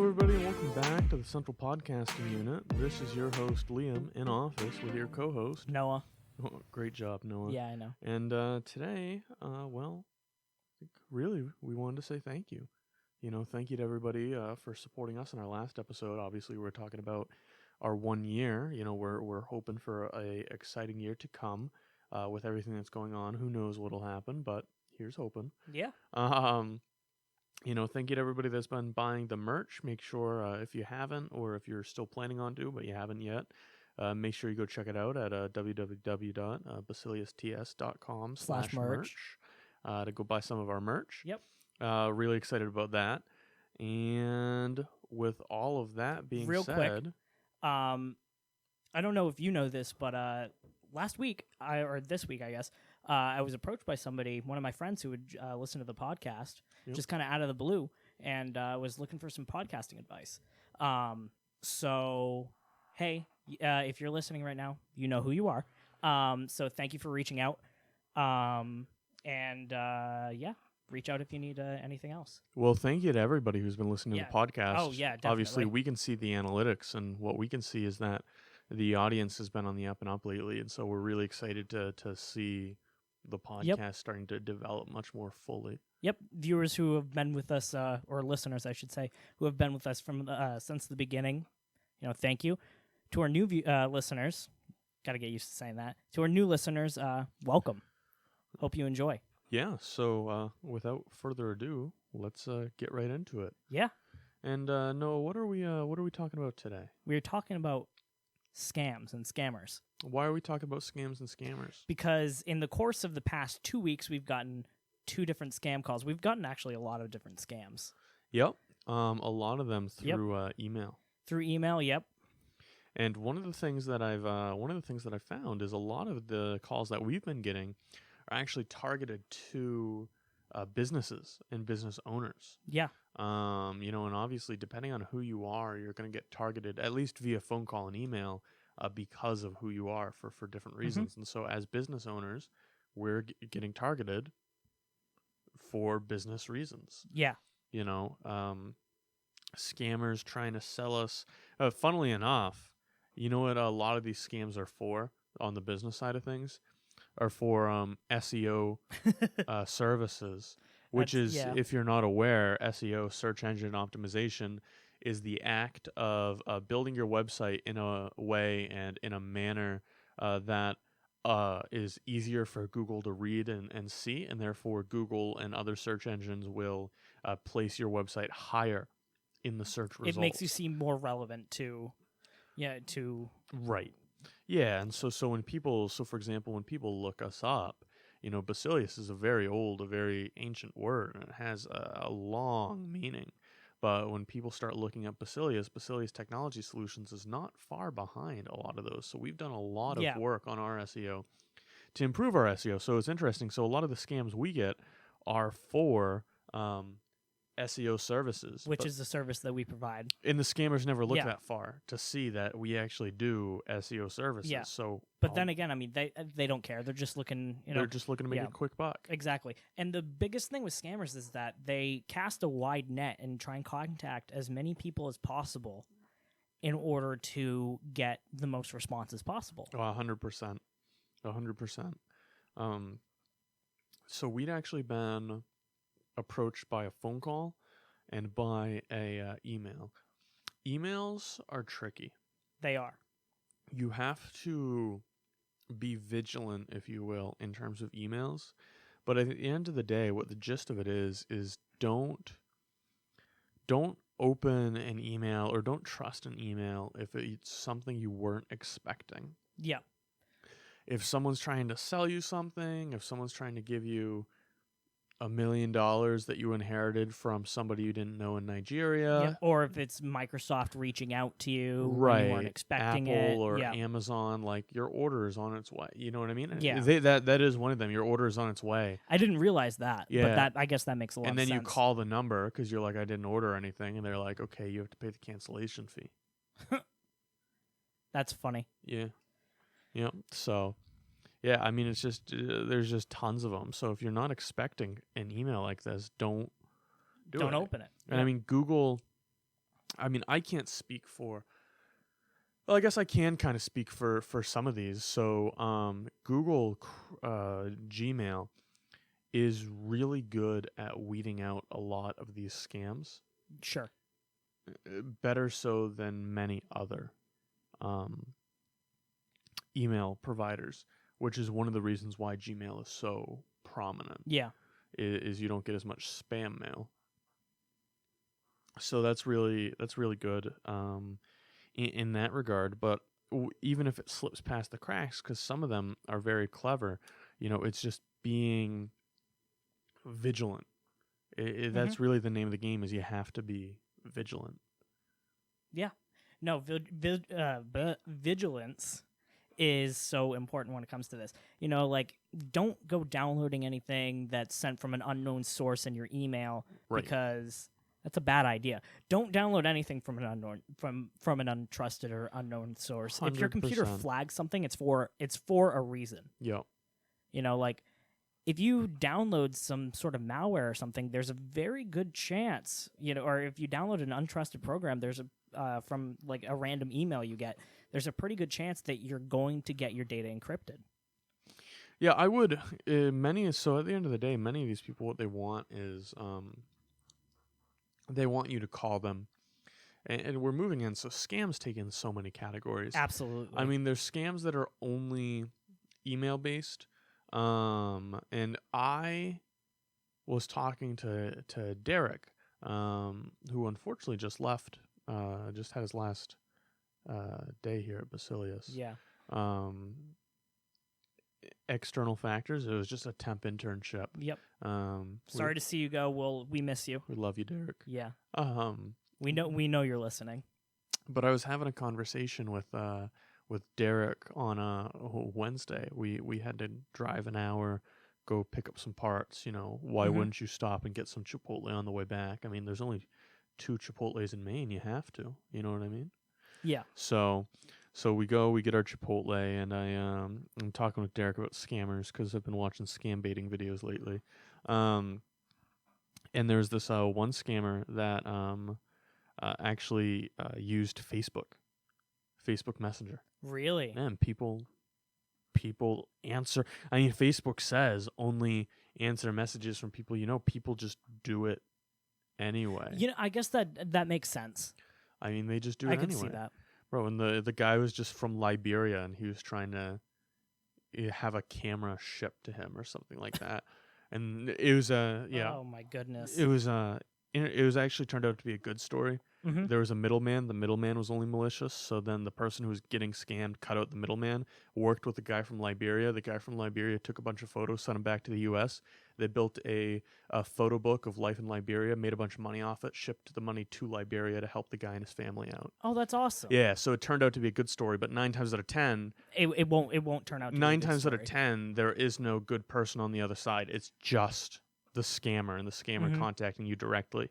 everybody, and welcome back to the Central Podcasting Unit. This is your host, Liam, in office with your co-host, Noah. Oh, great job, Noah. Yeah, I know. And today, well, I think really we wanted to say thank you. Thank you to everybody for supporting us in our last episode. Obviously, we're talking about our 1 year. We're hoping for a exciting year to come with everything that's going on. Who knows what'll happen, but here's hoping. Yeah. Thank you to everybody that's been buying the merch. Make sure if you haven't, or if you're still planning on to, but you haven't yet, make sure you go check it out at www.basiliusts.com/merch to go buy some of our merch. Yep. Really excited about that. And with all of that being Real said, quick, I don't know if you know this, but last week, this week, I guess, I was approached by somebody, one of my friends who would listen to the podcast, just kind of out of the blue, and was looking for some podcasting advice. So, hey, if you're listening right now, you know who you are. So thank you for reaching out. Reach out if you need anything else. Well, thank you to everybody who's been listening to the podcast. Oh, yeah, definitely. Obviously, we can see the analytics, and what we can see is that the audience has been on the up and up lately, and so we're really excited to see the podcast starting to develop much more fully. Yep, viewers who have been with us, or listeners, I should say, who have been with us from since the beginning, thank you. To our new listeners, got to get used to saying that. To our new listeners, welcome. Hope you enjoy. Yeah, so without further ado, let's get right into it. Yeah. And Noah, what are we talking about today? We're talking about scams and scammers. Why are we talking about scams and scammers? Because in the course of the past 2 weeks, we've gotten 2 different scam calls. We've gotten actually a lot of different scams. Yep. A lot of them through email. Through email, yep. And one of the things that I've found is a lot of the calls that we've been getting are actually targeted to businesses and business owners. Yeah. And obviously, depending on who you are, you're going to get targeted at least via phone call and email because of who you are for different reasons. Mm-hmm. And so, as business owners, we're getting targeted for business reasons. Yeah. Scammers trying to sell us. Funnily enough, you know what a lot of these scams are for on the business side of things? Are for SEO services, which if you're not aware, SEO, search engine optimization, is the act of building your website in a way and in a manner that is easier for Google to read and see, and therefore Google and other search engines will place your website higher in the search results. It makes you seem more relevant to. Right. Yeah, and so for example, when people look us up, Basilius is a very old, a very ancient word, and it has a long meaning. But when people start looking up Basilius Technology Solutions is not far behind a lot of those. So we've done a lot of work on our SEO to improve our SEO. So it's interesting. So a lot of the scams we get are for SEO services, which is the service that we provide. And the scammers never look that far to see that we actually do SEO services. Yeah. So, but then again, I mean, they don't care. They're just looking. They're just looking to make a quick buck. Exactly. And the biggest thing with scammers is that they cast a wide net and try and contact as many people as possible in order to get the most responses possible. 100%. 100%. So we'd actually been approached by a phone call and by a email. Emails are tricky. They are. You have to be vigilant, if you will, in terms of emails. But at the end of the day, what the gist of it is don't open an email or don't trust an email if it's something you weren't expecting. Yeah. If someone's trying to sell you something, if someone's trying to give you $1 million that you inherited from somebody you didn't know in Nigeria. Or if it's Microsoft reaching out to you right. when you weren't expecting Apple it. Or Amazon, like your order is on its way. You know what I mean? Yeah. That is one of them. Your order is on its way. I didn't realize that. Yeah. But I guess that makes a lot of sense. And then you call the number because you're like, I didn't order anything. And they're like, okay, you have to pay the cancellation fee. That's funny. Yeah. Yep. So... yeah, I mean, it's just, there's just tons of them. So if you're not expecting an email like this, don't open it. And I mean, Google I mean, I can't speak for. Well, I guess I can kind of speak for some of these. So, Google Gmail is really good at weeding out a lot of these scams. Sure. Better so than many other um, email providers, which is one of the reasons why Gmail is so prominent. Yeah. Is you don't get as much spam mail. So that's really good in that regard. But even if it slips past the cracks, because some of them are very clever, it's just being vigilant. That's really the name of the game. Is you have to be vigilant. Yeah. No, vigilance is so important when it comes to this. Like, don't go downloading anything that's sent from an unknown source in your email, Right. because that's a bad idea. Don't download anything from an unknown from an untrusted or unknown source. If your computer 100%. flags something, it's for a reason. Yeah. Like, if you download some sort of malware or something, there's a very good chance, or if you download an untrusted program, there's from like a random email you get, there's a pretty good chance that you're going to get your data encrypted. Yeah, I would. So at the end of the day, many of these people, what they want is they want you to call them. And we're moving in, so scams take in so many categories. Absolutely. I mean, there's scams that are only email based. And I was talking to Derek, who unfortunately just left, just had his last day here at Basilius. Yeah. External factors. It was just a temp internship. Yep. Sorry to see you go. We miss you. We love you, Derek. Yeah. We know you're listening. But I was having a conversation with Derek on a Wednesday. We had to drive an hour, go pick up some parts. Why wouldn't you stop and get some Chipotle on the way back? I mean, there's only 2 Chipotles in Maine. You have to. You know what I mean? Yeah. So we get our Chipotle, and I'm talking with Derek about scammers because I've been watching scam baiting videos lately. And there's this one scammer that actually used Facebook Messenger. Really? And people answer. I mean, Facebook says only answer messages from people you know. People just do it anyway. I guess that makes sense. I mean, they just do it I could anyway. see that. Bro, and the guy was just from Liberia, and he was trying to have a camera shipped to him or something like that. And it was Oh my goodness. it was actually turned out to be a good story. Mm-hmm. There was a middleman. The middleman was only malicious. So then the person who was getting scammed cut out the middleman, worked with the guy from Liberia. The guy from Liberia took a bunch of photos, sent them back to the U.S. They built a photo book of life in Liberia, made a bunch of money off it, shipped the money to Liberia to help the guy and his family out. Oh, that's awesome. Yeah, so it turned out to be a good story. But 9 times out of 10, it won't turn out to be a 9 good times out story. of 10, there is no good person on the other side. It's just the scammer and the scammer contacting you directly.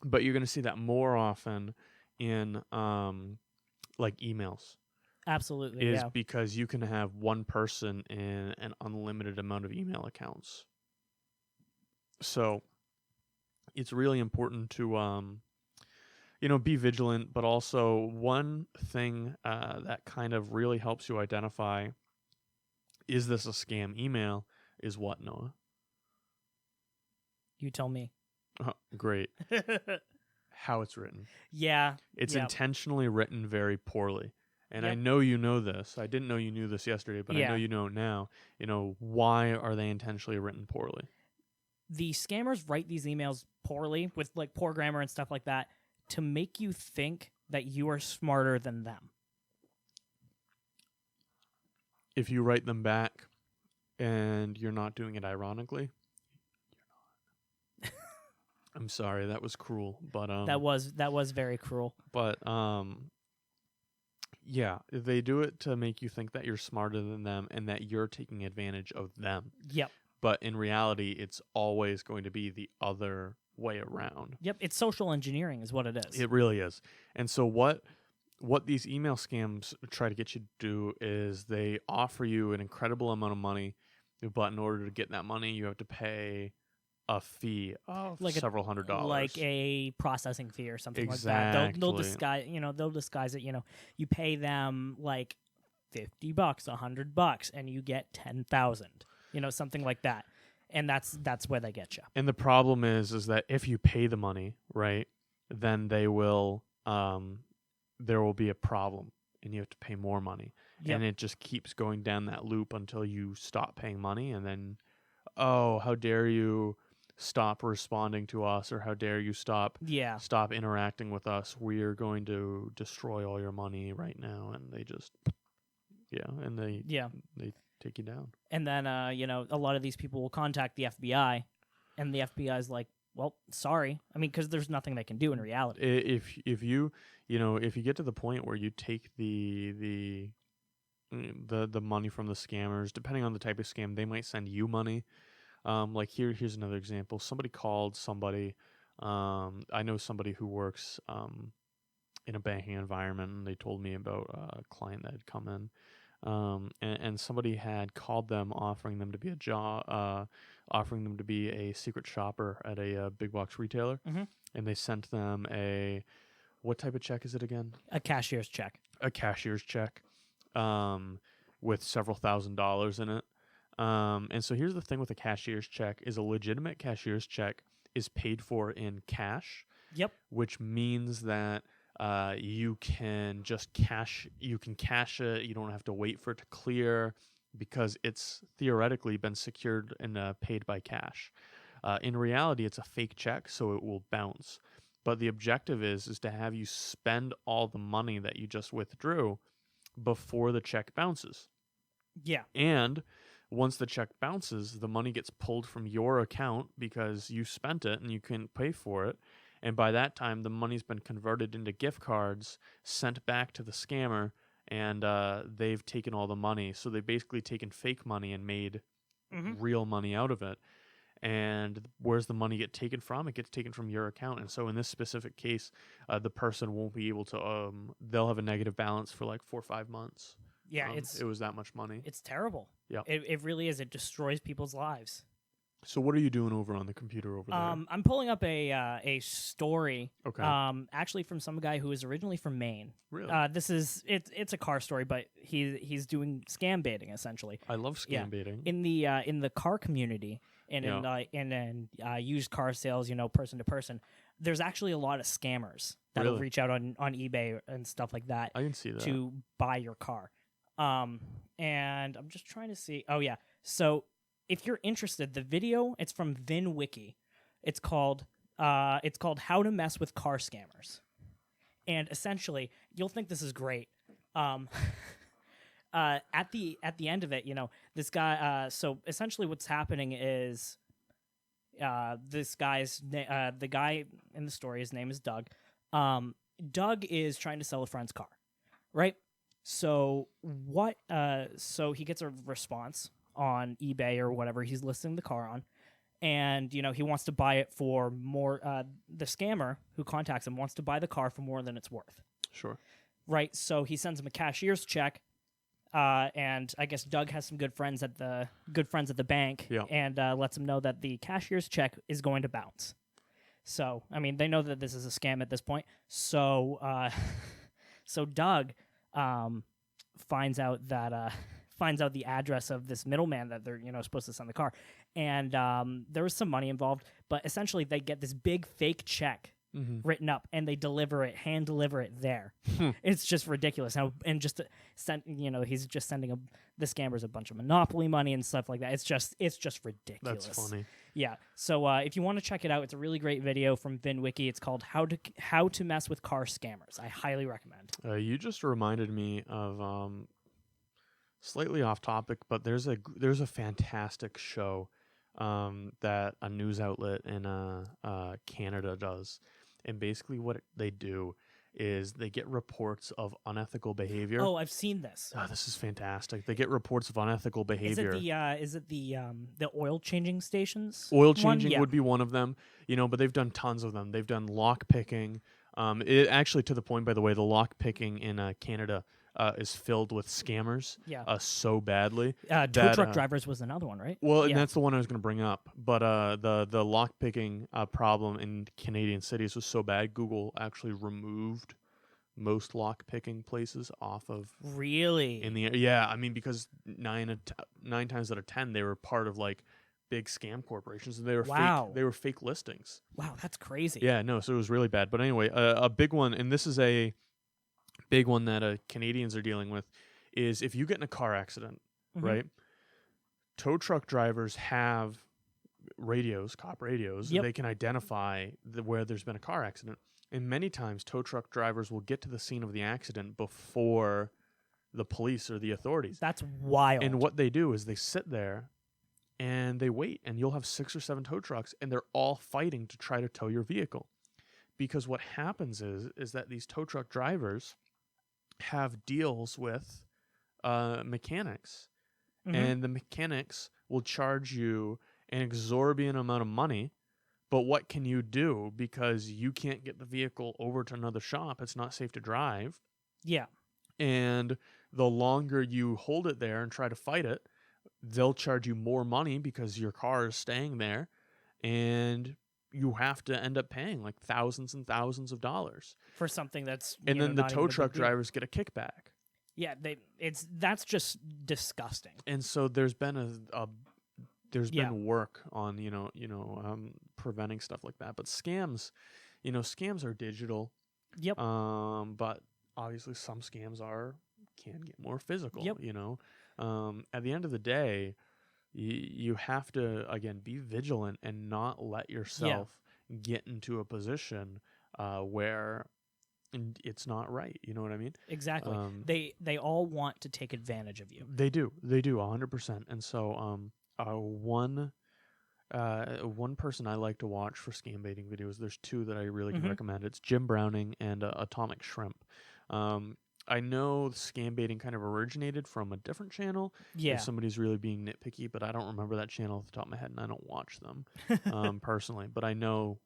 But you're going to see that more often in like emails. Absolutely, is because you can have one person in an unlimited amount of email accounts. So it's really important to be vigilant, but also one thing that kind of really helps you identify, is this a scam email, is what, Noah? You tell me. Oh, great. How it's written. Yeah. It's intentionally written very poorly. And I Yep. know you know this. I didn't know you knew this yesterday, but I know you know it now. Why are they intentionally written poorly? The scammers write these emails poorly with like poor grammar and stuff like that to make you think that you are smarter than them. If you write them back and you're not doing it ironically, you're not. I'm sorry, that was cruel, but that was very cruel. But yeah, they do it to make you think that you're smarter than them and that you're taking advantage of them. Yep. But in reality, it's always going to be the other way around. Yep, it's social engineering is what it is. It really is. And so what these email scams try to get you to do is they offer you an incredible amount of money, but in order to get that money, you have to pay a fee of Like several $100s. like a processing fee or something Exactly. like that. They'll disguise, they'll disguise it. You pay them like $50, $100, and you get 10,000. Something like that, and that's where they get you. And the problem is that if you pay the money, right, then they will there will be a problem, and you have to pay more money, Yep. and it just keeps going down that loop until you stop paying money, and then, oh, how dare you stop responding to us, or how dare you stop interacting with us? We are going to destroy all your money right now, and they just they take you down. And then a lot of these people will contact the FBI, and the FBI is like, well, sorry. I mean, because there's nothing they can do in reality. If you get to the point where you take the money from the scammers, depending on the type of scam, they might send you money. Like here's another example. Somebody called somebody. I know somebody who works in a banking environment, and they told me about a client that had come in. And somebody had called them offering them to be a secret shopper at a big box retailer. Mm-hmm. And they sent them what type of check is it again? A cashier's check. A cashier's check, with several $1,000s in it. And so here's the thing with a cashier's check: is a legitimate cashier's check is paid for in cash. Yep. Which means that you can cash it. You don't have to wait for it to clear, because it's theoretically been secured and paid by cash. In reality, it's a fake check, so it will bounce. But the objective is to have you spend all the money that you just withdrew before the check bounces. Yeah. And once the check bounces, the money gets pulled from your account because you spent it and you couldn't pay for it. And by that time, the money's been converted into gift cards, sent back to the scammer, and they've taken all the money. So they've basically taken fake money and made real money out of it. And where's the money get taken from? It gets taken from your account. And so in this specific case, the person won't be able to, they'll have a negative balance for like 4 or 5 months. Yeah, it was that much money. It's terrible. Yeah. It really is. It destroys people's lives. So what are you doing over on the computer over there? I'm pulling up a story. Okay. Actually from some guy who is originally from Maine. Really? It's a car story, but he's doing scam baiting essentially. I love scam baiting. In the car community and in used car sales, person to person. There's actually a lot of scammers that'll reach out on eBay and stuff like that. I can see that. To buy your car. And I'm just trying to see. Oh yeah. So if you're interested, the video, it's from VinWiki. It's called How to Mess with Car Scammers. And essentially, you'll think this is great. At the end of it, this guy. So essentially, what's happening is, this guy's the guy in the story. His name is Doug. Doug is trying to sell a friend's car, right? So so he gets a response on eBay or whatever he's listing the car on, and he wants to buy it for more. The scammer who contacts him wants to buy the car for more than it's worth. Sure. Right. So he sends him a cashier's check, and I guess Doug has some good friends at the bank, and lets him know that the cashier's check is going to bounce. So I mean, they know that this is a scam at this point. So Doug finds out the address of this middleman that they're supposed to send the car, and there was some money involved, but essentially they get this big fake check written up, and they hand deliver it there. It's just ridiculous. And just to send, he's just sending the scammers a bunch of Monopoly money and stuff like that. It's just ridiculous. That's funny. Yeah. So if you want to check it out, it's a really great video from VinWiki. It's called How to Mess with Car Scammers. I highly recommend. You just reminded me of slightly off topic, but there's a fantastic show that a news outlet in Canada does, and basically what they do is they get reports of unethical behavior. Oh, I've seen this. Oh, this is fantastic. They get reports of unethical behavior. Is it the oil changing stations? Oil changing would be one of them, but they've done tons of them. They've done lock picking. It actually, to the point, by the way, the lock picking in Canada is filled with scammers Yeah. so badly. Tow that, truck drivers was another one, right? Well, and Yeah. that's the one I was going to bring up. But the lock picking problem in Canadian cities was so bad, Google actually removed most lock picking places off of Really? yeah. I mean, because 9 times out of 10 they were part of like big scam corporations, and they were Wow. fake. They were fake listings. Wow, that's crazy. Yeah, no. So it was really bad. But anyway, a big one, and this is a big one that Canadians are dealing with, is if you get in a car accident, right? Tow truck drivers have radios, cop radios. Yep. They can identify where there's been a car accident. And many times, tow truck drivers will get to the scene of the accident before the police or the authorities. That's wild. And what they do is they sit there and they wait, and you'll have 6 or 7 tow trucks, and they're all fighting to try to tow your vehicle. Because what happens is that these tow truck drivers have deals with mechanics, and the mechanics will charge you an exorbitant amount of money. But what can you do? Because you can't get the vehicle over to another shop. It's not safe to drive. Yeah. And the longer you hold it there and try to fight it, they'll charge you more money because your car is staying there. And you have to end up paying like thousands and thousands of dollars For something that's and then the not tow even a truck big deal. drivers get a kickback. Yeah, that's just disgusting. And so there's been there's Yeah. been work on preventing stuff like that. But scams, scams are digital. Yep. But obviously some scams can get more physical. Yep. At the end of the day, you have to again be vigilant and not let yourself get into a position where it's not right. You know what I mean? Exactly. They all want to take advantage of you. They do 100%. And so one person I like to watch for scam baiting videos, there's 2 that I really can recommend. It's Jim Browning and Atomic Shrimp. I know scam baiting kind of originated from a different channel. Yeah. If somebody's really being nitpicky, but I don't remember that channel off the top of my head, and I don't watch them personally. But I know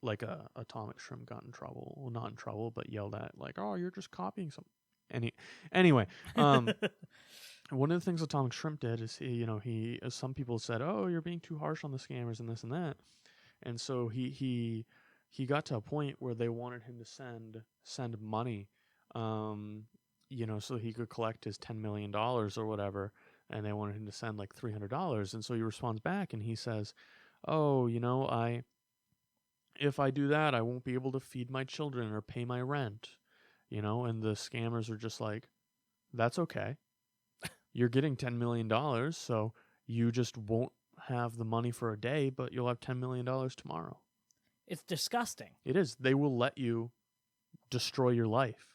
like Atomic Shrimp got in trouble. Well, not in trouble, but yelled at like, "Oh, you're just copying something." Anyway, one of the things Atomic Shrimp did is he some people said, "Oh, you're being too harsh on the scammers and this and that," and so he got to a point where they wanted him to send money, so he could collect his $10 million or whatever, and they wanted him to send like $300, and so he responds back and he says, "Oh, if I do that, I won't be able to feed my children or pay my rent," and the scammers are just like, "That's okay. You're getting $10 million, so you just won't have the money for a day, but you'll have $10 million tomorrow." It's disgusting. It is. They will let you destroy your life.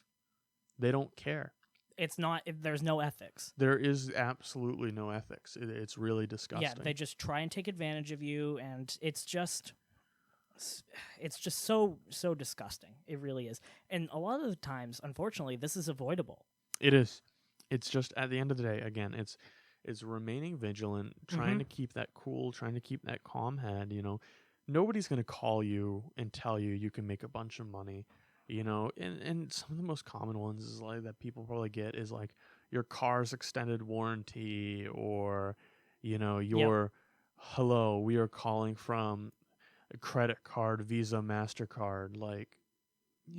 They don't care. It's not. There's no ethics. There is absolutely no ethics. It's really disgusting. Yeah, they just try and take advantage of you, and it's just so disgusting. It really is. And a lot of the times, unfortunately, this is avoidable. It is. It's just at the end of the day, again, it's remaining vigilant, trying to keep that cool, trying to keep that calm head. Nobody's going to call you and tell you can make a bunch of money. And some of the most common ones is like that people probably get is like your car's extended warranty, or your hello, we are calling from a credit card, Visa, MasterCard, like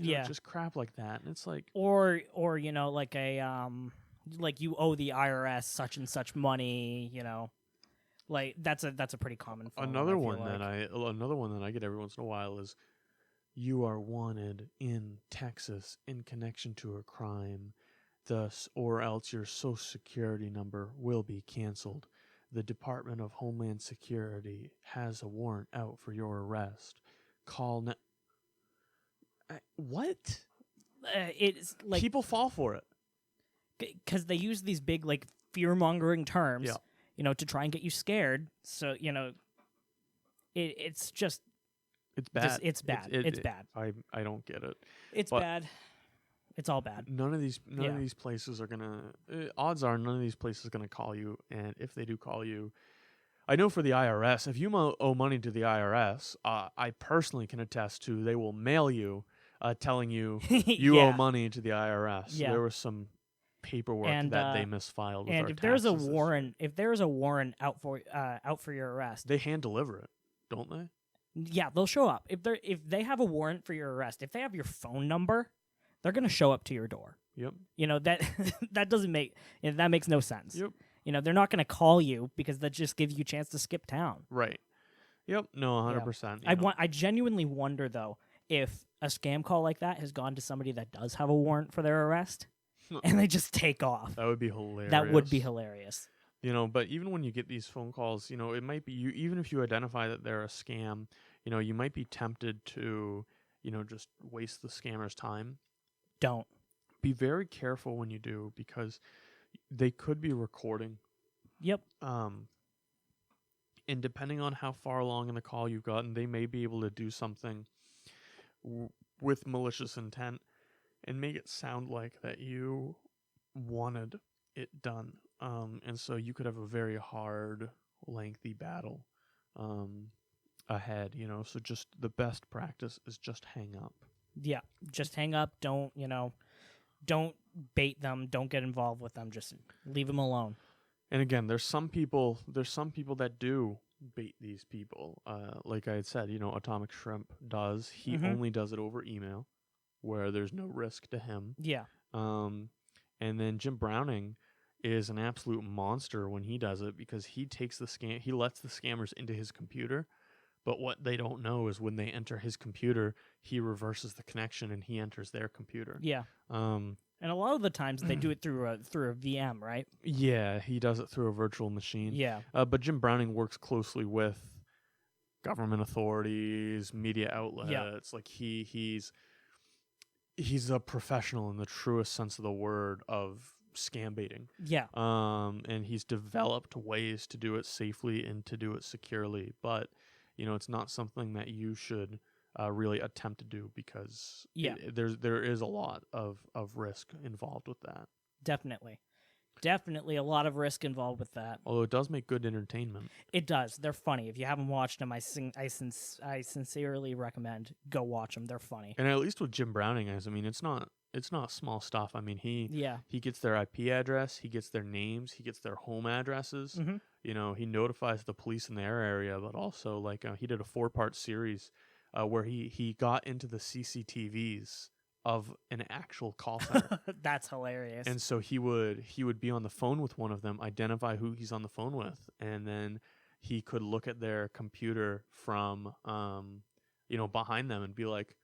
just crap like that. And it's like or like a like you owe the IRS such and such money, like that's a pretty common form. Another one that I get every once in a while is, "You are wanted in Texas in connection to a crime, thus or else your social security number will be canceled. The Department of Homeland Security has a warrant out for your arrest. Call now." What? It's like People fall for it. because they use these big like fear-mongering terms, to try and get you scared. So it's just It's bad. it's bad. It's bad. I don't get it. It's bad. It's all bad. None of these places are gonna. Odds are none of these places are gonna call you, and if they do call you, I know for the IRS, if you owe money to the IRS, I personally can attest to they will mail you telling you you owe money to the IRS. Yeah. There was some paperwork And, that they misfiled with and our if there's a taxes. warrant out for your arrest, They hand deliver it, don't they? yeah, they'll show up. If they have a warrant for your arrest, if they have your phone number, they're gonna show up to your door. Yep. That that doesn't make that makes no sense. Yep. They're not gonna call you because that just gives you a chance to skip town. Right. Yep. No, 100%. I genuinely wonder though if a scam call like that has gone to somebody that does have a warrant for their arrest, and they just take off. That would be hilarious. That would be hilarious. But even when you get these phone calls, it might be you. Even if you identify that they're a scam, you might be tempted to, just waste the scammer's time. Don't. Be very careful when you do, because they could be recording. Yep. And depending on how far along in the call you've gotten, they may be able to do something with malicious intent and make it sound like that you wanted it done. And so you could have a very hard, lengthy battle ahead, So just the best practice is just hang up. Yeah, just hang up. Don't bait them. Don't get involved with them. Just leave them alone. And again, there's some people that do bait these people. Like I had said, Atomic Shrimp does. He only does it over email, where there's no risk to him. Yeah. And then Jim Browning is an absolute monster when he does it, because he takes he lets the scammers into his computer. But what they don't know is when they enter his computer, he reverses the connection and he enters their computer. Yeah. And a lot of the times they do it through a VM, right? Yeah, he does it through a virtual machine. Yeah. But Jim Browning works closely with government authorities, media outlets. Yeah. Like he's a professional in the truest sense of the word of scam baiting. Yeah. And he's developed ways to do it safely and to do it securely. But it's not something that you should really attempt to do, because there is a lot of risk involved with that. Definitely a lot of risk involved with that. Although it does make good entertainment. It does. They're funny. If you haven't watched them, I sincerely recommend go watch them. They're funny. And at least with Jim Browning, it's not small stuff. He gets their IP address, he gets their names, he gets their home addresses. Mm-hmm. He notifies the police in their area, but also he did a 4-part series where he got into the CCTVs of an actual call center. That's hilarious. And so he would be on the phone with one of them, identify who he's on the phone with, and then he could look at their computer from behind them and be like,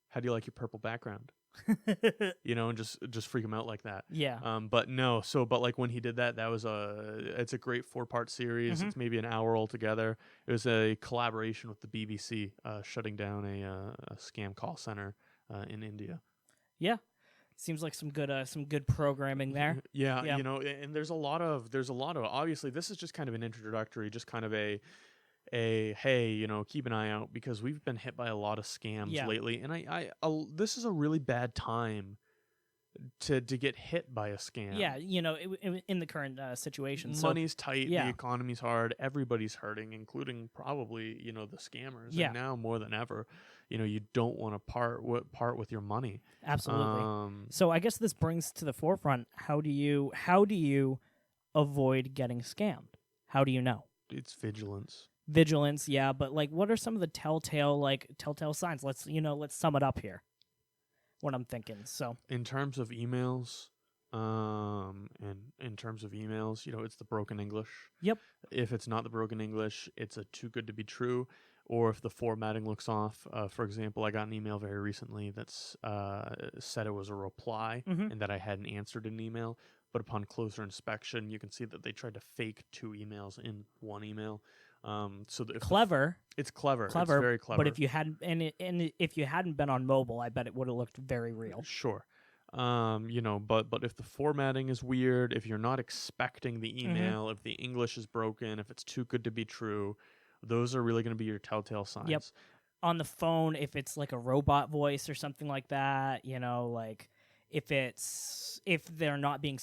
"How do you like your purple background?" And just freak him out like that. Yeah. But when he did that, it's a great 4-part series. Mm-hmm. It's maybe an hour altogether. It was a collaboration with the BBC, shutting down a scam call center in India. Yeah. Seems like some good programming there. Yeah. And there's a lot of obviously this is just kind of an introductory, just kind of a hey, keep an eye out, because we've been hit by a lot of scams lately, and I this is a really bad time to get hit by a scam. Yeah, in the current situation, money's tight, the economy's hard, everybody's hurting, including probably the scammers. Yeah. And now more than ever, you don't want to part with your money. Absolutely. So I guess this brings to the forefront, how do you avoid getting scammed? How do you know? It's vigilance. Yeah, but what are some of the telltale signs? Let's sum it up here. What I'm thinking. So in terms of emails, it's the broken English. Yep. If it's not the broken English, it's a too good to be true. Or if the formatting looks off. For example, I got an email very recently that's said it was a reply and that I hadn't answered an email. But upon closer inspection, you can see that they tried to fake 2 emails in one email. So clever. It's clever. It's very clever. But if you hadn't if you hadn't been on mobile, I bet it would have looked very real. Sure. But if the formatting is weird, if you're not expecting the email, if the English is broken, if it's too good to be true, those are really going to be your telltale signs. Yep. On the phone, if it's like a robot voice or something like that, if they're not being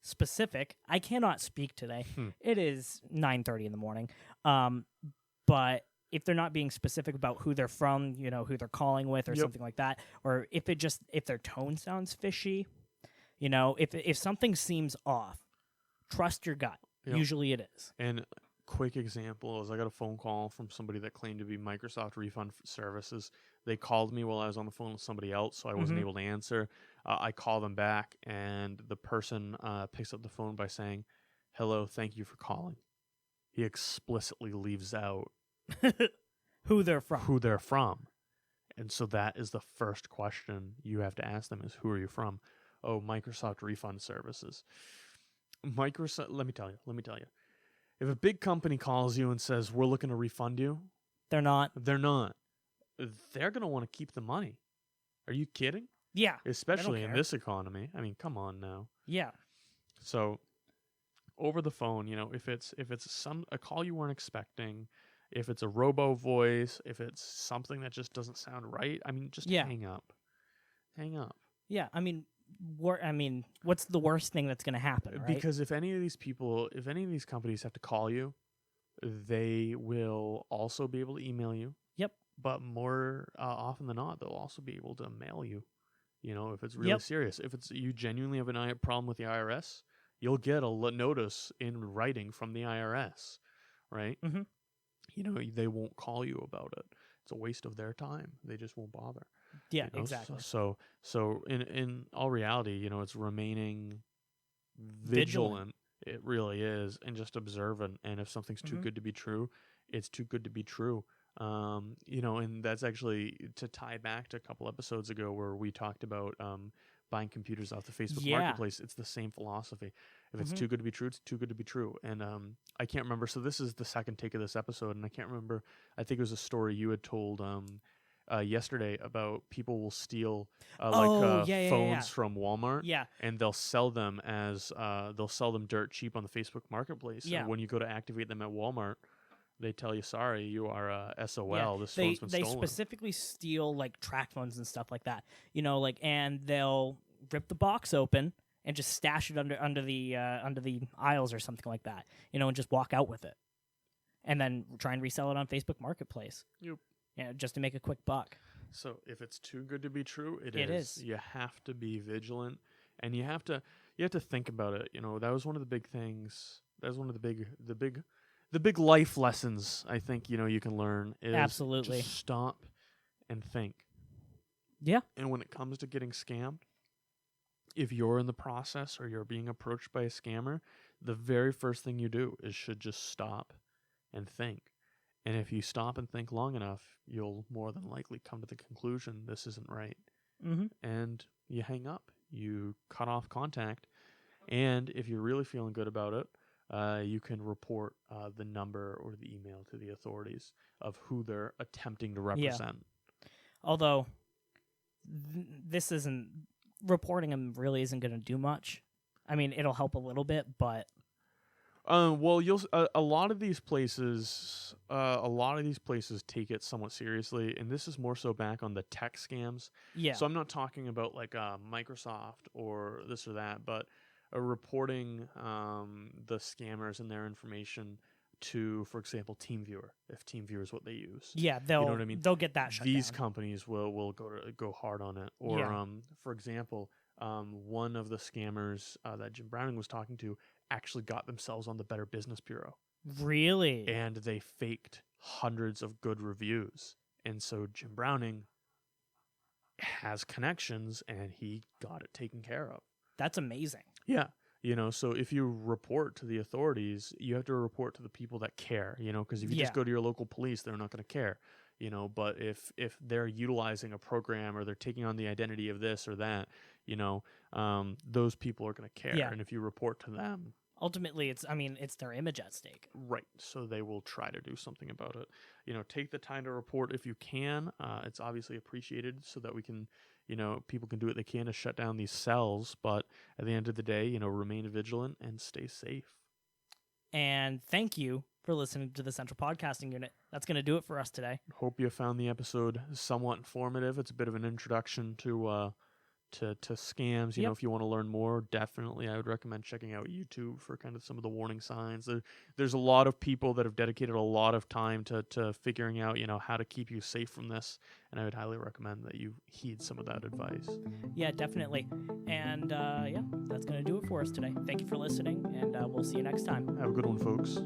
specific. I cannot speak today. It is 9:30 in the morning. But if they're not being specific about who they're from, who they're calling with or something like that, or if their tone sounds fishy, You know, if something seems off, trust your gut. Yep. Usually it is. And quick example is I got a phone call from somebody that claimed to be Microsoft Refund Services. They called me while I was on the phone with somebody else, so I wasn't able to answer. I call them back, and the person picks up the phone by saying, "Hello, thank you for calling." He explicitly leaves out Who they're from. who they're from. And so that is the first question you have to ask them is, who are you from? Oh, Microsoft Refund Services. Microsoft, let me tell you. If a big company calls you and says, we're looking to refund you, They're not. they're not. They're going to want to keep the money. Are you kidding? Yeah. Especially in care. this economy. I mean, come on now. Yeah. So over the phone, you know, if it's a call you weren't expecting, if it's a robo voice, if it's something that just doesn't sound right, I mean, just hang up. Hang up. Yeah, I mean, what's the worst thing that's going to happen, right? Because if any of these companies have to call you, they will also be able to email you. Yep. But more often than not, they'll also be able to mail you. You know, if it's really serious. If it's you genuinely have a problem with the IRS, you'll get a notice in writing from the IRS, right? Mm-hmm. You know, they won't call you about it. It's a waste of their time. They just won't bother. Yeah, you know? exactly. So in all reality, you know, it's remaining vigilant. It really is, and just observant. And if something's too good to be true, it's too good to be true. You know, and that's actually to tie back to a couple episodes ago where we talked about buying computers off the Facebook Marketplace. It's the same philosophy. If it's too good to be true, it's too good to be true. And I can't remember. So this is the second take of this episode, and I can't remember. I think it was a story you had told yesterday about people will steal phones from Walmart. Yeah. And they'll sell them as they'll sell them dirt cheap on the Facebook Marketplace. Yeah. And when you go to activate them at Walmart, they tell you, sorry, you are SOL. Yeah. This phone's been stolen. They specifically steal like track phones and stuff like that. You know, like, and they'll rip the box open and just stash it under the aisles or something like that. You know, and just walk out with it, and then try and resell it on Facebook Marketplace. Yep. Yeah, just to make a quick buck. So if it's too good to be true, it is. You have to be vigilant, and you have to think about it. You know, that was one of the big things. That was one of the big life lessons I think, you know, you can learn is absolutely just stop and think. Yeah. And when it comes to getting scammed, if you're in the process or you're being approached by a scammer, the very first thing you do should just stop and think. And if you stop and think long enough, you'll more than likely come to the conclusion this isn't right. Mm-hmm. And you hang up. You cut off contact. And if you're really feeling good about it, you can report the number or the email to the authorities of who they're attempting to represent. Yeah. Although, this isn't... reporting them really isn't going to do much. I mean, it'll help a little bit, but... well, you'll a lot of these places take it somewhat seriously, and this is more so back on the tech scams. Yeah. So I'm not talking about like Microsoft or this or that, but reporting the scammers and their information to, for example, TeamViewer, if TeamViewer is what they use. Yeah, they'll, you know what I mean? They'll get that shut These down. companies will go hard on it. Or, for example, one of the scammers that Jim Browning was talking to actually got themselves on the Better Business Bureau. Really? And they faked hundreds of good reviews. And so Jim Browning has connections, and he got it taken care of. That's amazing. Yeah. You know, so if you report to the authorities, you have to report to the people that care, you know, because if you just go to your local police, they're not going to care, you know. But if they're utilizing a program or they're taking on the identity of this or that, you know, those people are going to care. Yeah. And if you report to them, ultimately, it's their image at stake. Right. So they will try to do something about it. You know, take the time to report if you can. It's obviously appreciated so that we can, you know, people can do what they can to shut down these cells. But at the end of the day, you know, remain vigilant and stay safe. And thank you for listening to the Central Podcasting Unit. That's going to do it for us today. Hope you found the episode somewhat informative. It's a bit of an introduction to scams. You know, Yep. if you want to learn more, definitely I would recommend checking out YouTube for kind of some of the warning signs. There's a lot of people that have dedicated a lot of time to figuring out, you know, how to keep you safe from this, and I would highly recommend that you heed some of that advice. Yeah, definitely. And yeah, that's going to do it for us today. Thank you for listening, and we'll see you next time. Have a good one, folks.